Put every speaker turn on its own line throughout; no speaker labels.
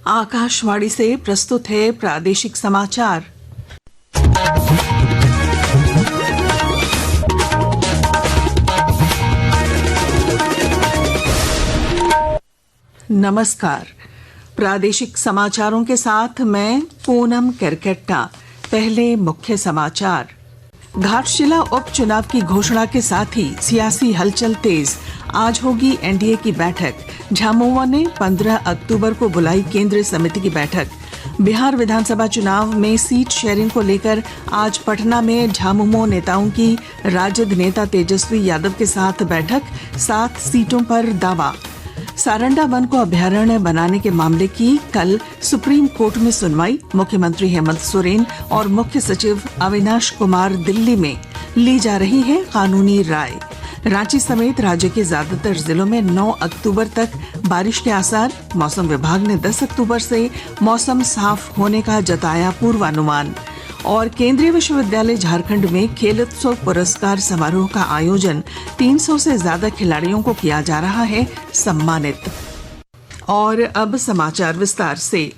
आकाशवाणी से प्रस्तुत है प्रादेशिक समाचार। नमस्कार। प्रादेशिक समाचारों के साथ मैं पूनम केरकेट्टा। पहले मुख्य समाचार। घाटशिला उपचुनाव की घोषणा के साथ ही सियासी हलचल तेज। आज होगी एनडीए की बैठक। झामुमो ने 15 अक्टूबर को बुलाई केंद्रीय समिति की बैठक। बिहार विधानसभा चुनाव में सीट शेयरिंग को लेकर आज पटना में झामुमो नेताओं की राजद नेता तेजस्वी यादव के साथ बैठक। 7 सीटों पर दावा। सारंडा वन को अभयारण्य बनाने के मामले की कल सुप्रीम कोर्ट में सुनवाई। मुख्यमंत्री हेमंत सोरेन और मुख्य सचिव अविनाश कुमार दिल्ली में ली जा रही है कानूनी राय। रांची समेत राज्य के ज्यादातर जिलों में 9 अक्टूबर तक बारिश के आसार। मौसम विभाग ने 10 अक्टूबर से मौसम साफ होने का जताया पूर्वानुमान। और केंद्रीय विश्वविद्यालय झारखंड में खेलोत्सव पुरस्कार समारोह का आयोजन। 300 से ज्यादा खिलाड़ियों को किया जा रहा है सम्मानित। और अब समाचार विस्तार से।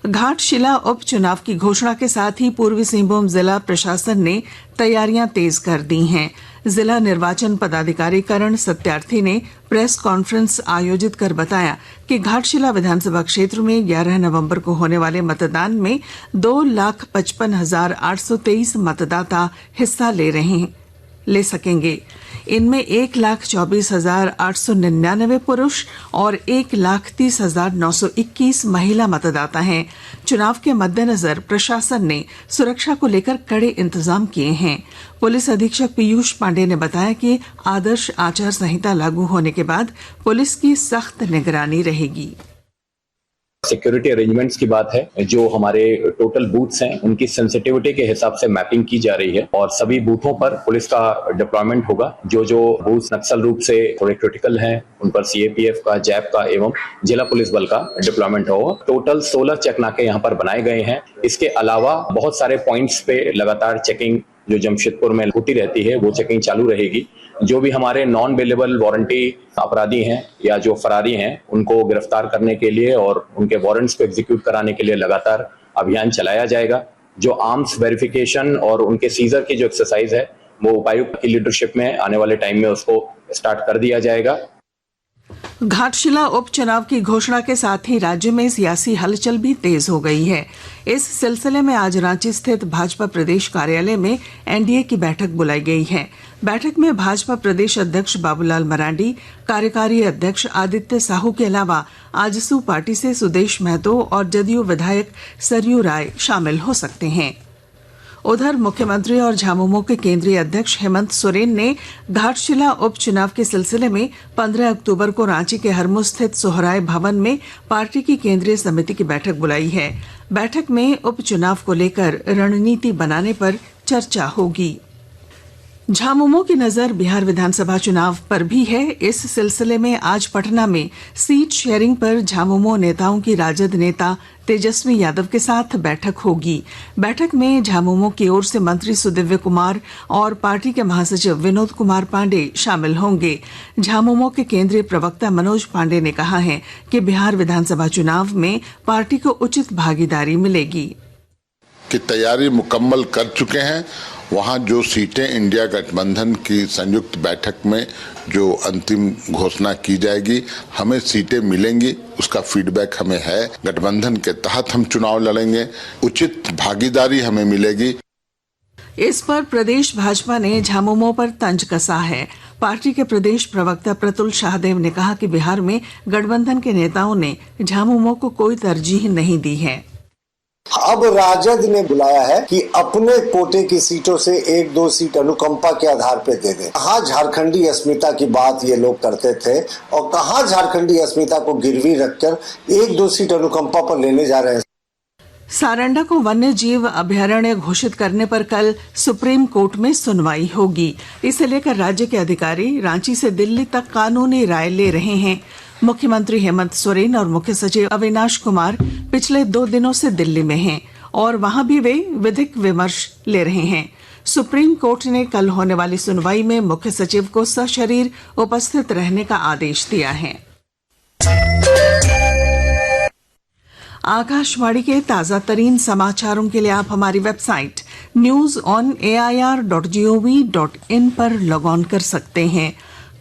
घाटशिला उपचुनाव की घोषणा के साथ ही पूर्वी सिंहभूम जिला प्रशासन ने तैयारियां तेज कर दी हैं। जिला निर्वाचन पदाधिकारी करण सत्यार्थी ने प्रेस कॉन्फ्रेंस आयोजित कर बताया कि घाटशिला विधानसभा क्षेत्र में 11 नवंबर को होने वाले मतदान में 2,55,823 मतदाता हिस्सा ले सकेंगे। इनमें 1,24,899 पुरुष और 1,30,921 महिला मतदाता हैं। चुनाव के मद्देनजर प्रशासन ने सुरक्षा को लेकर कड़े इंतजाम किए हैं। पुलिस अधीक्षक पीयूष पांडे ने बताया कि आदर्श आचार संहिता लागू होने के बाद पुलिस की सख्त निगरानी रहेगी।
सिक्योरिटी अरेंजमेंट्स की बात है, जो हमारे टोटल बूथ्स हैं उनकी सेंसिटिविटी के हिसाब से मैपिंग की जा रही है और सभी बूथों पर पुलिस का डिप्लॉयमेंट होगा। जो बूथ नक्सल रूप से थोड़े क्रिटिकल हैं उन पर सीएपीएफ का, जैप का एवं जिला पुलिस बल का डिप्लॉयमेंट होगा। टोटल 16 चेक नाके यहाँ पर बनाए गए हैं। इसके अलावा बहुत सारे पॉइंट्स पे लगातार चेकिंग जो जमशेदपुर में होती रहती है वो चेकिंग चालू रहेगी। जो भी हमारे नॉन बेलेबल वारंटी अपराधी हैं या जो फरारी हैं उनको गिरफ्तार करने के लिए और उनके वारंट्स को एग्जीक्यूट कराने के लिए लगातार अभियान चलाया जाएगा। जो आर्म्स वेरिफिकेशन और उनके सीजर की जो एक्सरसाइज है वो उपायुक्त की लीडरशिप में आने वाले टाइम में उसको स्टार्ट कर दिया जाएगा।
घाटशिला उपचुनाव की घोषणा के साथ ही राज्य में सियासी हलचल भी तेज हो गई है। इस सिलसिले में आज रांची स्थित भाजपा प्रदेश कार्यालय में एनडीए की बैठक बुलाई गई है। बैठक में भाजपा प्रदेश अध्यक्ष बाबूलाल मरांडी, कार्यकारी अध्यक्ष आदित्य साहू के अलावा आजसू पार्टी से सुदेश महतो और जदयू विधायक सरयू राय शामिल हो सकते हैं। उधर मुख्यमंत्री और झामुमो के केंद्रीय अध्यक्ष हेमंत सोरेन ने घाटशिला उपचुनाव के सिलसिले में 15 अक्टूबर को रांची के हरमू स्थित सोहराय भवन में पार्टी की केंद्रीय समिति की बैठक बुलाई है। बैठक में उपचुनाव को लेकर रणनीति बनाने पर चर्चा होगी। झामुमो की नजर बिहार विधानसभा चुनाव पर भी है। इस सिलसिले में आज पटना में सीट शेयरिंग पर झामुमो नेताओं की राजद नेता तेजस्वी यादव के साथ बैठक होगी। बैठक में झामुमो की ओर से मंत्री सुदिव्य कुमार और पार्टी के महासचिव विनोद कुमार पांडे शामिल होंगे। झामुमो के केंद्रीय प्रवक्ता मनोज पांडे ने कहा है कि बिहार विधानसभा चुनाव में पार्टी को उचित भागीदारी मिलेगी।
की तैयारी मुकम्मल कर चुके हैं। वहाँ जो सीटें इंडिया गठबंधन की संयुक्त बैठक में जो अंतिम घोषणा की जाएगी, हमें सीटें मिलेंगी, उसका फीडबैक हमें है। गठबंधन के तहत हम चुनाव लड़ेंगे, उचित भागीदारी हमें मिलेगी।
इस पर प्रदेश भाजपा ने झामुमो पर तंज कसा है। पार्टी के प्रदेश प्रवक्ता प्रतुल शाहदेव ने कहा कि बिहार में गठबंधन के नेताओं ने झामुमो को कोई तरजीह नहीं दी है।
अब राजद ने बुलाया है कि अपने कोटे की सीटों से 1-2 सीट अनुकंपा के आधार पर दे दें। कहाँ झारखंडी अस्मिता की बात ये लोग करते थे और कहाँ झारखंडी अस्मिता को गिरवी रखकर 1-2 सीट अनुकंपा पर लेने जा रहे हैं।
सारंडा को वन्य जीव अभयारण्य घोषित करने पर कल सुप्रीम कोर्ट में सुनवाई होगी। इसे लेकर राज्य के अधिकारी रांची से दिल्ली तक कानूनी राय ले रहे हैं। मुख्यमंत्री हेमंत सोरेन और मुख्य सचिव अविनाश कुमार पिछले 2 दिनों से दिल्ली में हैं और वहां भी वे विधिक विमर्श ले रहे हैं। सुप्रीम कोर्ट ने कल होने वाली सुनवाई में मुख्य सचिव को सशरीर उपस्थित रहने का आदेश दिया है। आकाशवाणी के ताजा तरीन समाचारों के लिए आप हमारी वेबसाइट news.on.air.gov.in पर लॉग ऑन कर सकते हैं।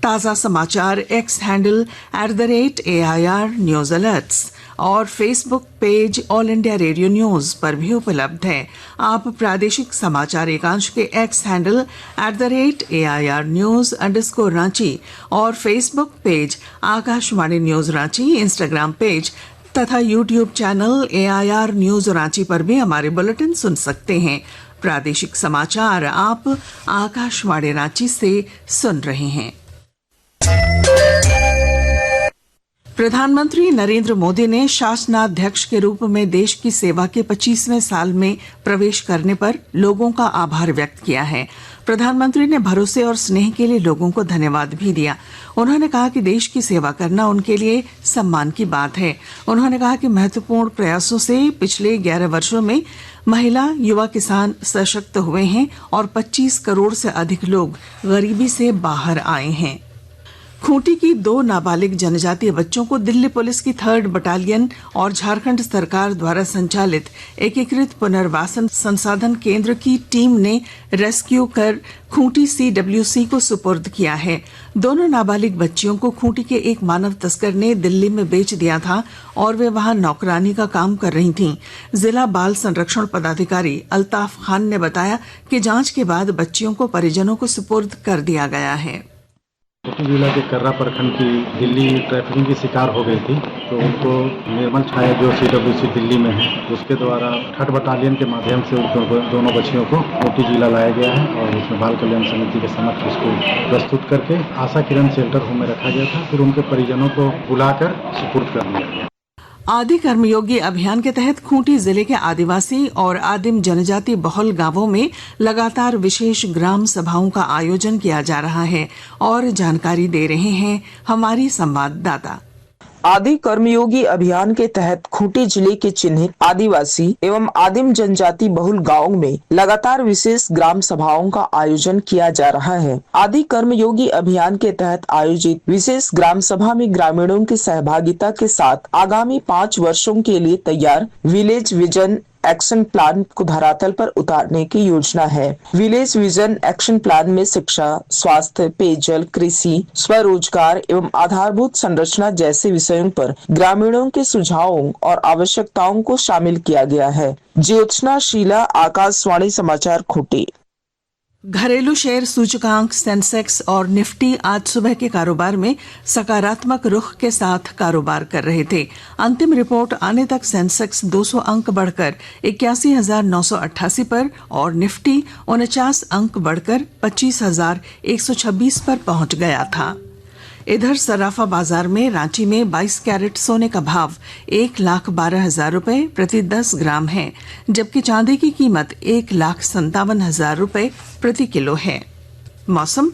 ताजा समाचार X handle @AIR news alerts और Facebook page All India Radio news पर भी उपलब्ध है। आप प्रादेशिक समाचार एकांश के एक्स हैंडल @AIR news_रांची और Facebook page Akashvani news Ranchi, Instagram page तथा YouTube channel AIR news Ranchi पर भी हमारे बुलेटिन सुन सकते हैं। प्रादेशिक समाचार आप आकाशवाणी रांची से सुन रहे हैं। प्रधानमंत्री नरेंद्र मोदी ने शासनाध्यक्ष के रूप में देश की सेवा के 25वें साल में प्रवेश करने पर लोगों का आभार व्यक्त किया है। प्रधानमंत्री ने भरोसे और स्नेह के लिए लोगों को धन्यवाद भी दिया। उन्होंने कहा कि देश की सेवा करना उनके लिए सम्मान की बात है। उन्होंने कहा कि महत्वपूर्ण प्रयासों से पिछले 11 वर्षों में महिला, युवा, किसान सशक्त हुए हैं और 25 करोड़ से अधिक लोग गरीबी से बाहर आए हैं। खूंटी की 2 नाबालिग जनजातीय बच्चों को दिल्ली पुलिस की 3rd बटालियन और झारखंड सरकार द्वारा संचालित एकीकृत पुनर्वासन संसाधन केंद्र की टीम ने रेस्क्यू कर खूंटी CWC को सुपुर्द किया है। दोनों नाबालिग बच्चियों को खूंटी के एक मानव तस्कर ने दिल्ली में बेच दिया था और वे वहां नौकरानी का काम कर रही थीं। जिला बाल संरक्षण पदाधिकारी अल्ताफ खान ने बताया कि जांच के बाद बच्चियों को परिजनों को सुपुर्द कर दिया गया है।
खूंटी जिला के कर्रा प्रखंड की दिल्ली ट्रैफिकिंग की शिकार हो गई थी, तो उनको निर्मल छाया जो CWC दिल्ली में है उसके द्वारा 3rd बटालियन के माध्यम से दोनों बच्चियों को खूंटी जिला लाया गया है और उसमें बाल कल्याण समिति के समक्ष उसको प्रस्तुत करके आशा किरण शेल्टर होम में रखा गया था। फिर उनके परिजनों को बुलाकर सुपुर्द कर दिया गया।
आदि कर्मयोगी अभियान के तहत खूंटी जिले के आदिवासी और आदिम जनजाति बहुल गांवों में लगातार विशेष ग्राम सभाओं का आयोजन किया जा रहा है और जानकारी दे रहे हैं हमारी संवाददाता।
आदि कर्मयोगी अभियान के तहत खूंटी जिले के चिन्हित आदिवासी एवं आदिम जनजाति बहुल गाँव में लगातार विशेष ग्राम सभाओं का आयोजन किया जा रहा है। आदि कर्मयोगी अभियान के तहत आयोजित विशेष ग्राम सभा में ग्रामीणों की सहभागिता के साथ आगामी 5 वर्षों के लिए तैयार विलेज विजन एक्शन प्लान को धरातल पर उतारने की योजना है। विलेज विजन एक्शन प्लान में शिक्षा, स्वास्थ्य, पेयजल, कृषि, स्वरोजगार एवं आधारभूत संरचना जैसे विषयों पर ग्रामीणों के सुझावों और आवश्यकताओं को शामिल किया गया है। ज्योत्सना शीला, आकाशवाणी समाचार, खूंटी।
घरेलू शेयर सूचकांक सेंसेक्स और निफ्टी आज सुबह के कारोबार में सकारात्मक रुख के साथ कारोबार कर रहे थे। अंतिम रिपोर्ट आने तक सेंसेक्स 200 अंक बढ़कर 81,988 पर और निफ्टी 49 अंक बढ़कर 25,126 पर पहुंच गया था। इधर सराफा बाजार में रांची में 22 कैरेट सोने का भाव 1,12,000 रुपए प्रति 10 ग्राम है, जबकि चांदी की कीमत 1,57,000 रुपए प्रति किलो है। मौसम।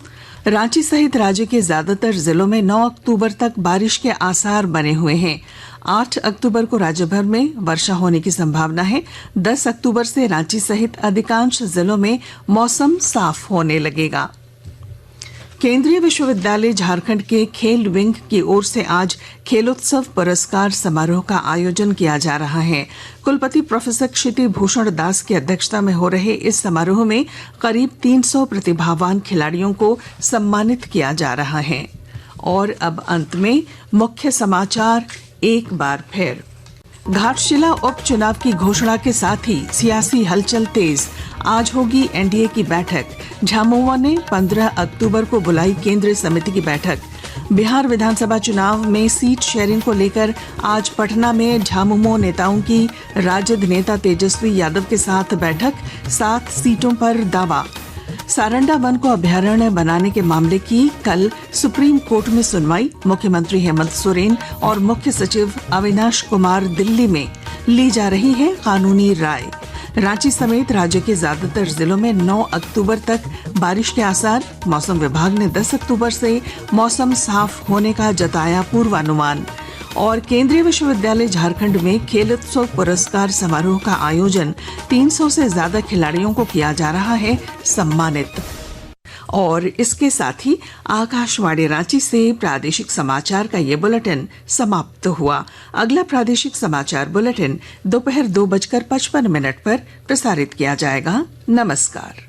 रांची सहित राज्य के ज्यादातर जिलों में 9 अक्टूबर तक बारिश के आसार बने हुए हैं। 8 अक्टूबर को राज्य भर में वर्षा होने की संभावना है। 10 अक्टूबर से रांची सहित अधिकांश जिलों में मौसम साफ होने लगेगा। केंद्रीय विश्वविद्यालय झारखंड के खेल विंग की ओर से आज खेलोत्सव पुरस्कार समारोह का आयोजन किया जा रहा है। कुलपति प्रोफेसर क्षिति भूषण दास की अध्यक्षता में हो रहे इस समारोह में करीब 300 प्रतिभावान खिलाड़ियों को सम्मानित किया जा रहा है। और अब अंत में मुख्य समाचार एक बार फिर। घाटशिला उपचुनाव की घोषणा के साथ ही सियासी हलचल तेज। आज होगी एनडीए की बैठक। झामुमो ने 15 अक्टूबर को बुलाई केंद्रीय समिति की बैठक। बिहार विधानसभा चुनाव में सीट शेयरिंग को लेकर आज पटना में झामुमो नेताओं की राजद नेता तेजस्वी यादव के साथ बैठक। 7 सीटों पर दावा। सारंडा वन को अभयारण्य बनाने के मामले की कल सुप्रीम कोर्ट में सुनवाई। मुख्यमंत्री हेमंत सोरेन और मुख्य सचिव अविनाश कुमार दिल्ली में ली जा रही है कानूनी राय। रांची समेत राज्य के ज्यादातर जिलों में 9 अक्टूबर तक बारिश के आसार। मौसम विभाग ने 10 अक्टूबर से मौसम साफ होने का जताया पूर्वानुमान। और केंद्रीय विश्वविद्यालय झारखंड में खेलोत्सव पुरस्कार समारोह का आयोजन। 300 से ज्यादा खिलाड़ियों को किया जा रहा है सम्मानित। और इसके साथ ही आकाशवाणी रांची से प्रादेशिक समाचार का ये बुलेटिन समाप्त हुआ। अगला प्रादेशिक समाचार बुलेटिन दोपहर 2:55 पर प्रसारित किया जाएगा। नमस्कार।